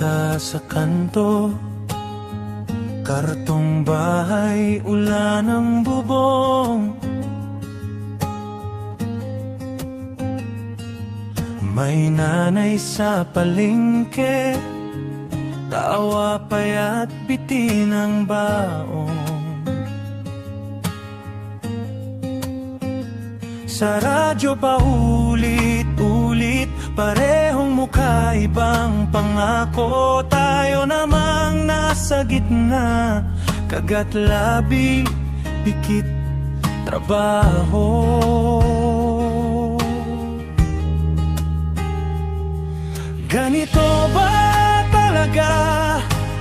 ka sa kanto, kartong bahay, ulan ng bubong. May nanay sa palengke, tawa pa'y bitin ang baong. Sa radyo paulit-ulit, parehong mukha, ibang pangako. Tayo namang nasa gitna, kagat labi, pikit trabaho. Ganito ba talaga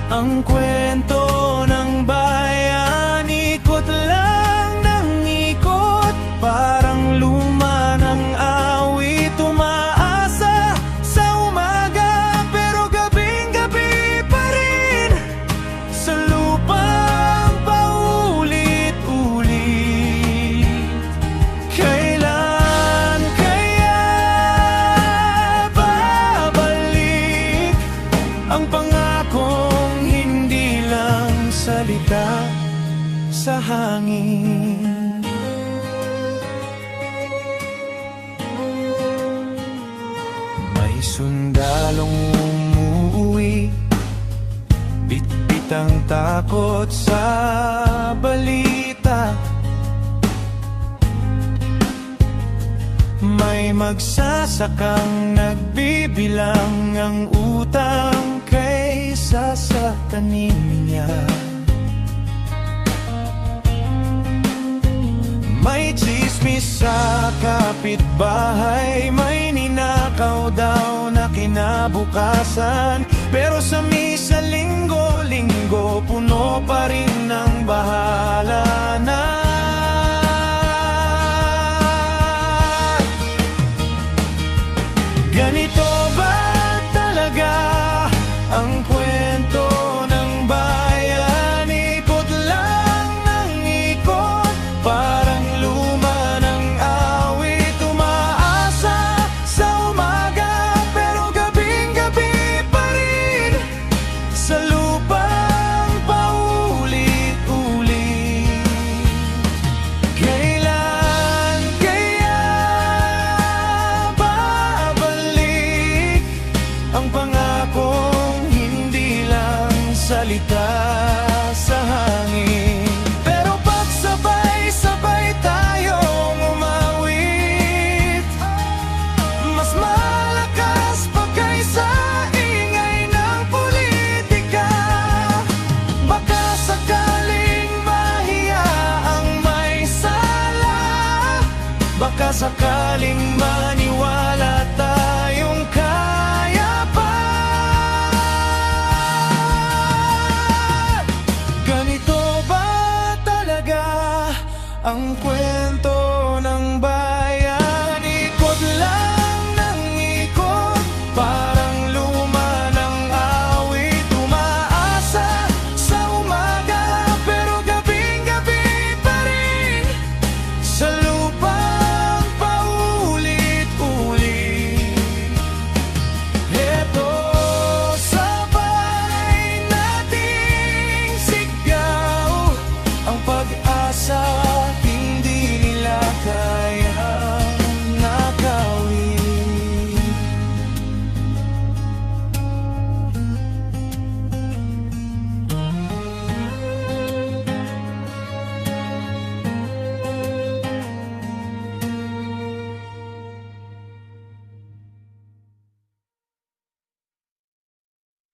ang kwento ng bayan? Ikot lang ng ikot, parang luma ng awit. Umaasa sa umaga, pero gabing-gabi pa rin sa lupang paulit-ulit. Kailan kaya babalik ang pangakong hindi lang salita sa hangin? May sundalong umuwi, bit-bit ang takot sa balita. May magsasakang nagbibilang ang utang kaysa sa tanim niya. May tsismis sa kapitbahay, may ninakaw daw na kinabukasan. Pero sa misa linggo-linggo, puno pa rin ng bahala na. Ganito ba talaga ang kwento ng bayan? Ikot lang ng ikot, parang luma ng awit. Umaasa sa umaga, pero gabing-gabi pa rin sa lupang paulit-ulit. Kailan kaya babalik ang pangakong hindi lang salita sa hangin? Pero pag sabay-sabay tayong umawit, mas malakas pa kaysa ingay ng politika. Baka sakaling mahiya ang may sala, baka sakaling